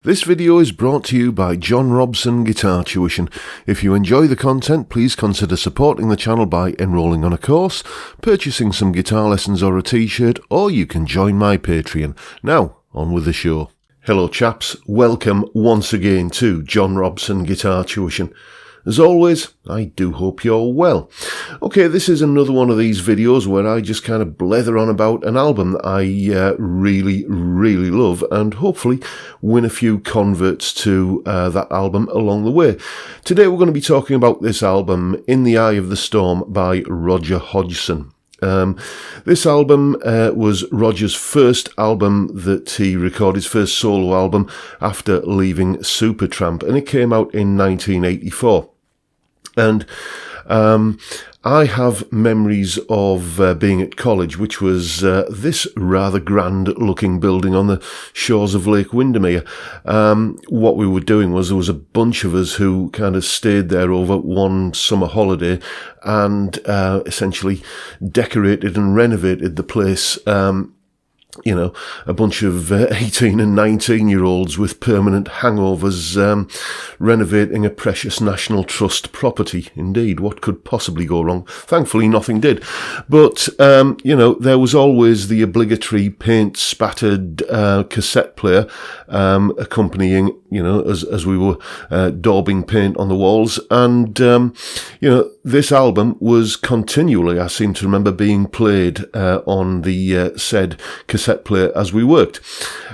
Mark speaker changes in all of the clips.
Speaker 1: This video is brought to you by John Robson Guitar Tuition. If you enjoy the content, please consider supporting the channel by enrolling on a course, purchasing some guitar lessons or a t-shirt, or you can join my Patreon. Now, on with the show. Hello chaps, welcome once again to John Robson Guitar Tuition. As always, I do hope you're well. Okay, this is another one of these videos where I just kind of blether on about an album that I really love and hopefully win a few converts to that album along the way. Today we're going to be talking about this album, In the Eye of the Storm by Roger Hodgson. This album was Roger's first album that he recorded, his first solo album after leaving Supertramp, and it came out in 1984. And I have memories of being at college, which was this rather grand-looking building on the shores of Lake Windermere. What we were doing was there was a bunch of us who kind of stayed there over one summer holiday and essentially decorated and renovated the place. You know, a bunch of 18 and 19-year-olds with permanent hangovers renovating a precious National Trust property. Indeed, what could possibly go wrong? Thankfully, nothing did. But, you know, there was always the obligatory paint-spattered cassette player accompanying, you know, as we were daubing paint on the walls. And, you know, this album was continually, I seem to remember, being played on the said cassette player as we worked,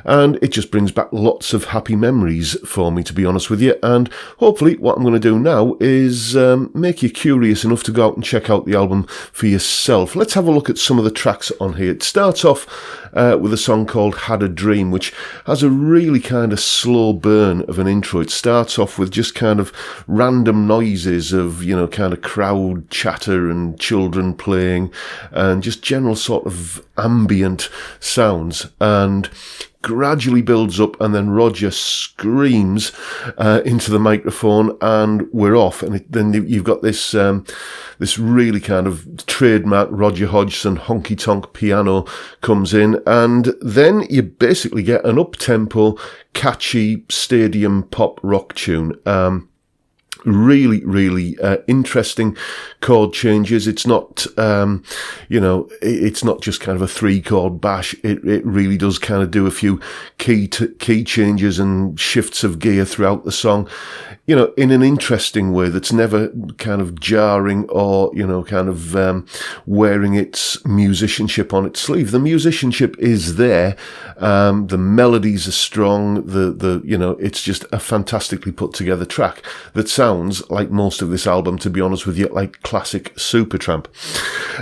Speaker 1: and it just brings back lots of happy memories for me, to be honest with you. And hopefully what I'm going to do now is make you curious enough to go out and check out the album for yourself. Let's have a look at some of the tracks on here. It starts off with a song called Had a Dream, which has a really kind of slow burn of an intro. It starts off with just kind of random noises of, you know, kind of crowd chatter and children playing and just general sort of ambient sounds, and gradually builds up, and then Roger screams into the microphone and we're off. And then you've got this this really kind of trademark Roger Hodgson honky-tonk piano comes in, and then you basically get an up-tempo, catchy stadium pop rock tune. Really interesting chord changes. It's not, you know, it's not just kind of a 3-chord bash. It really does kind of do a few key changes and shifts of gear throughout the song, you know, in an interesting way that's never kind of jarring or, you know, kind of wearing its musicianship on its sleeve. The musicianship is there. The melodies are strong. The you know, it's just a fantastically put together track that sounds like most of this album, to be honest with you, like classic Supertramp.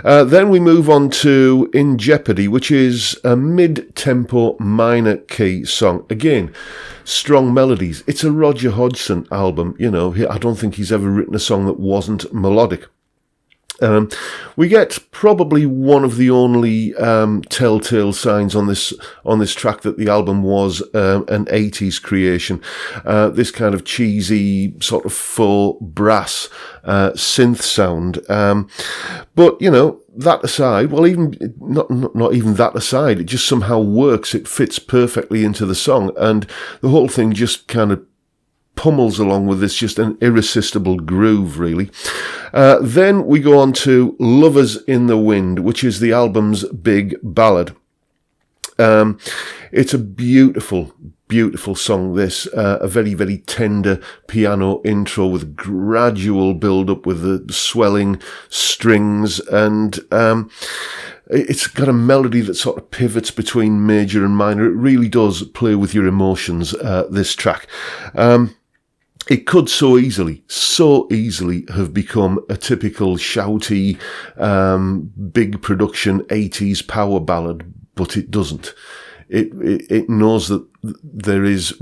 Speaker 1: Then we move on to In Jeopardy, which is a mid-tempo minor key song. Again, strong melodies. It's a Roger Hodgson album, you know. I don't think he's ever written a song that wasn't melodic. We get probably one of the only telltale signs on this track that the album was an 80s creation. This kind of cheesy sort of faux brass synth sound. But you know, that aside, well, even not even that aside, it just somehow works. It fits perfectly into the song, and the whole thing just kind of pummels along with this, just an irresistible groove, really. Then we go on to Lovers in the Wind, which is the album's big ballad. It's a beautiful song, this. A very tender piano intro with gradual build-up with the swelling strings, and it's got a melody that sort of pivots between major and minor. It really does play with your emotions, this track. It could so easily have become a typical shouty, big production 80s power ballad, but it doesn't. It knows that there is,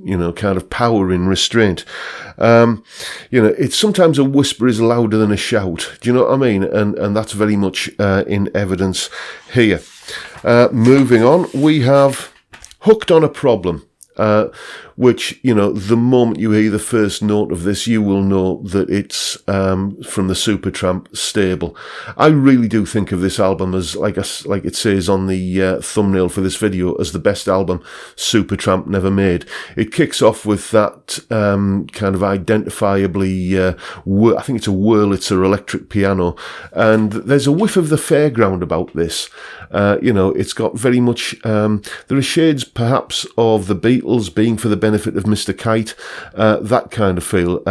Speaker 1: you know, kind of power in restraint. You know, it's sometimes a whisper is louder than a shout. Do you know what I mean? And that's very much in evidence here. Moving on, we have Hooked on a Problem. which, you know, the moment you hear the first note of this, you will know that it's from the Supertramp stable. I really do think of this album as, like it says on the thumbnail for this video, as the best album Supertramp never made. It kicks off with that kind of identifiably, I think it's a Wurlitzer electric piano, and there's a whiff of the fairground about this. You know, it's got very much, there are shades perhaps of the Beatles being for the benefit of Mr. Kite, that kind of feel.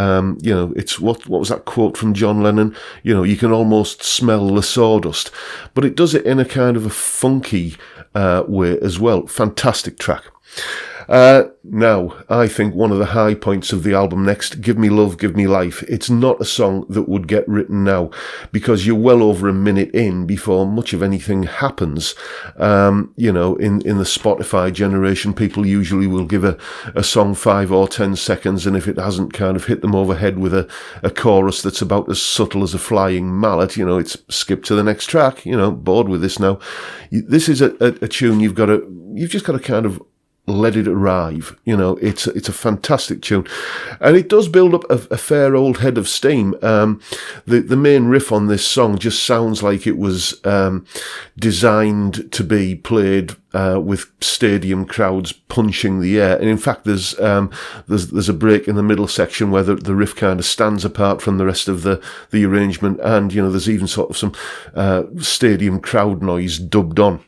Speaker 1: You know, it's what was that quote from John Lennon? You know, you can almost smell the sawdust, but it does it in a kind of a funky way as well. Fantastic track. Now, I think one of the high points of the album next, Give Me Love, Give Me Life. It's not a song that would get written now, because you're well over a minute in before much of anything happens. You know, in the Spotify generation, people usually will give a song 5 or 10 seconds, and if it hasn't kind of hit them overhead with a chorus that's about as subtle as a flying mallet, you know, it's skip to the next track, you know, bored with this now. This is a tune you've just got to kind of let it arrive. You know, it's a fantastic tune, and it does build up a fair old head of steam. The main riff on this song just sounds like it was designed to be played with stadium crowds punching the air. And in fact, there's a break in the middle section where the riff kind of stands apart from the rest of the arrangement, and you know, there's even sort of some stadium crowd noise dubbed on.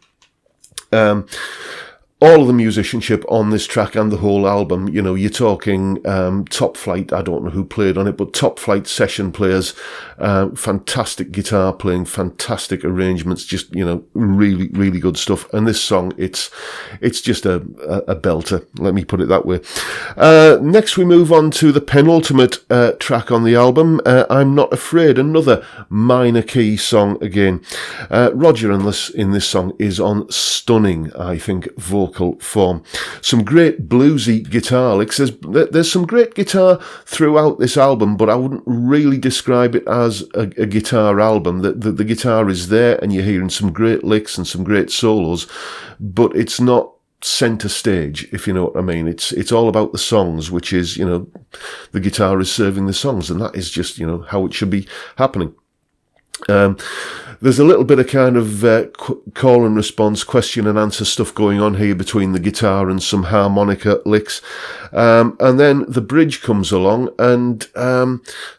Speaker 1: All of the musicianship on this track and the whole album, you know, you're talking top flight, I don't know who played on it, but top flight session players, fantastic guitar playing, fantastic arrangements, just, you know, really, really good stuff. And this song, it's just a belter, let me put it that way. Next we move on to the penultimate track on the album, I'm Not Afraid, another minor key song again. Roger in this song is on stunning, I think, vocal form. Some great bluesy guitar licks. There's some great guitar throughout this album, but I wouldn't really describe it as a guitar album. The guitar is there, and you're hearing some great licks and some great solos, but it's not center stage, if you know what I mean. It's all about the songs, which is, you know, the guitar is serving the songs, and that is just, you know, how it should be happening. There's a little bit of kind of call and response, question and answer stuff going on here between the guitar and some harmonica licks. And then the bridge comes along, and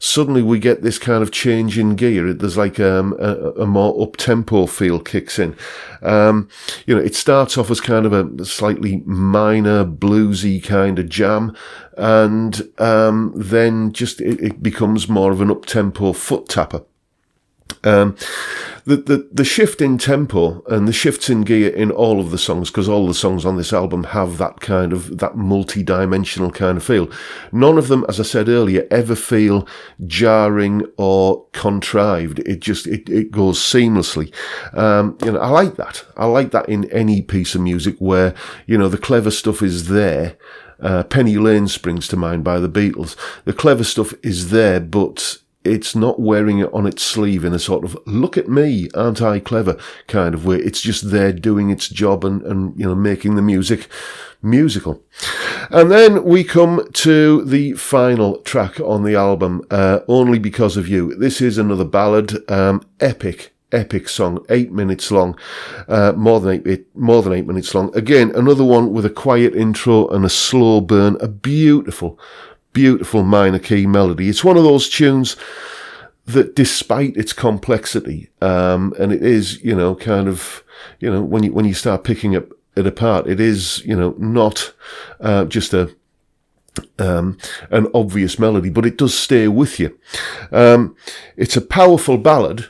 Speaker 1: suddenly we get this kind of change in gear. There's like a more up-tempo feel kicks in. You know, it starts off as kind of a slightly minor, bluesy kind of jam, and then just it becomes more of an up-tempo foot tapper. The shift in tempo and the shifts in gear in all of the songs, because all the songs on this album have that kind of, that multi-dimensional kind of feel. None of them, as I said earlier, ever feel jarring or contrived. It goes seamlessly. You know, I like that. I like that in any piece of music where, you know, the clever stuff is there. Penny Lane springs to mind by the Beatles. The clever stuff is there, but it's not wearing it on its sleeve in a sort of, look at me, aren't I clever kind of way. It's just there doing its job and you know, making the music musical. And then we come to the final track on the album, Only Because of You. This is another ballad, epic song, 8 minutes long, more than 8 minutes long. Again, another one with a quiet intro and a slow burn, a beautiful minor key melody. It's one of those tunes that, despite its complexity, and it is, you know, kind of, you know, when you start picking it apart, it is, you know, not just an obvious melody, but it does stay with you. It's a powerful ballad,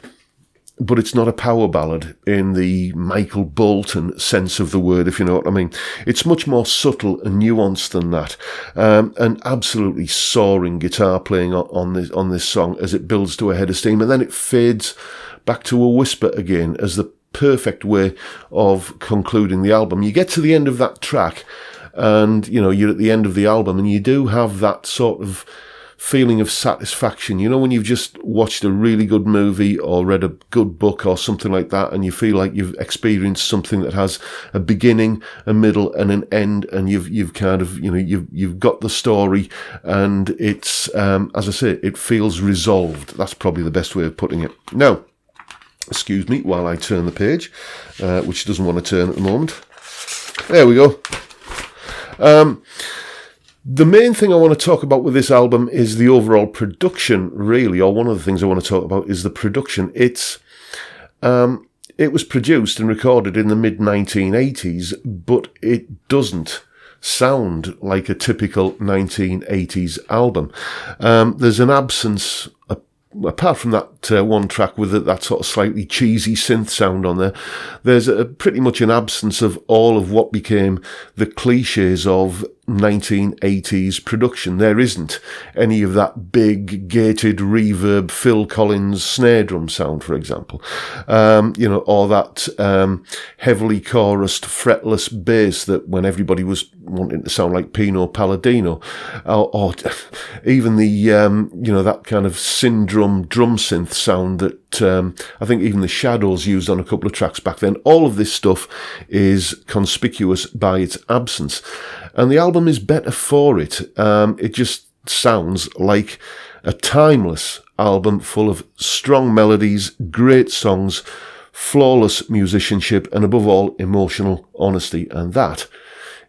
Speaker 1: but it's not a power ballad in the Michael Bolton sense of the word, if you know what I mean. It's much more subtle and nuanced than that. And absolutely soaring guitar playing on this song as it builds to a head of steam, and then it fades back to a whisper again as the perfect way of concluding the album. You get to the end of that track, and you know, you're at the end of the album, and you do have that sort of feeling of satisfaction. You know, when you've just watched a really good movie or read a good book or something like that, and you feel like you've experienced something that has a beginning, a middle, and an end, and you've kind of, you know, you've got the story, and it's as I say, it feels resolved. That's probably the best way of putting it. Now, excuse me while I turn the page, which doesn't want to turn at the moment. There we go. The main thing I want to talk about with this album is the overall production, really, or one of the things I want to talk about is the production. It was produced and recorded in the mid-1980s, but it doesn't sound like a typical 1980s album. There's an absence, apart from that one track with that sort of slightly cheesy synth sound on there, there's pretty much an absence of all of what became the cliches of 1980s production. There isn't any of that big gated reverb Phil Collins snare drum sound, for example, you know, or that heavily chorused fretless bass that when everybody was wanting to sound like Pino Palladino, or even the you know, that kind of Syndrum drum synth sound that I think even the Shadows used on a couple of tracks back then. All of this stuff is conspicuous by its absence, and the album is better for it. It just sounds like a timeless album full of strong melodies, great songs, flawless musicianship, and above all, emotional honesty. And that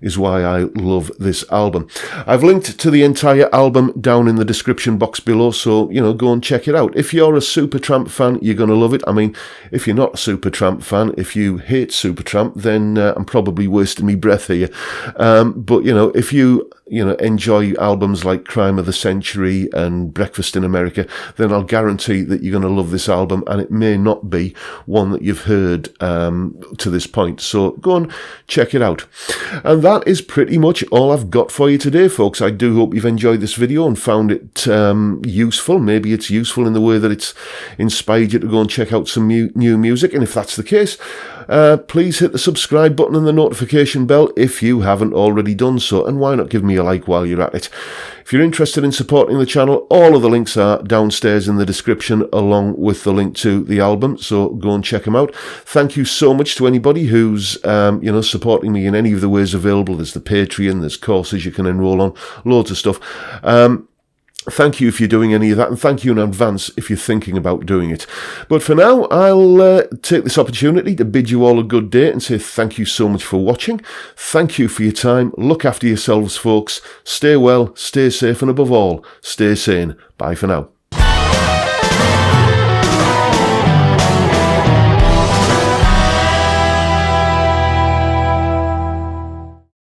Speaker 1: is why I love this album. I've linked to the entire album down in the description box below, so, you know, go and check it out. If you're a Supertramp fan, you're going to love it. I mean, if you're not a Supertramp fan, if you hate Supertramp, then I'm probably wasting my breath here. But, you know, if you enjoy albums like Crime of the Century and Breakfast in America, then I'll guarantee that you're going to love this album, and it may not be one that you've heard to this point. So go and check it out. And that is pretty much all I've got for you today, folks. I do hope you've enjoyed this video and found it useful. Maybe it's useful in the way that it's inspired you to go and check out some new music. And if that's the case, please hit the subscribe button and the notification bell if you haven't already done so. And why not give me a like while you're at it? If you're interested in supporting the channel, all of the links are downstairs in the description, along with the link to the album, so go and check them out. Thank you so much to anybody who's supporting me in any of the ways available. There's the Patreon, there's courses you can enroll on, loads of stuff. Thank you if you're doing any of that, and thank you in advance if you're thinking about doing it. But for now, I'll take this opportunity to bid you all a good day and say thank you so much for watching. Thank you for your time. Look after yourselves, folks. Stay well, stay safe, and above all, stay sane. Bye for now.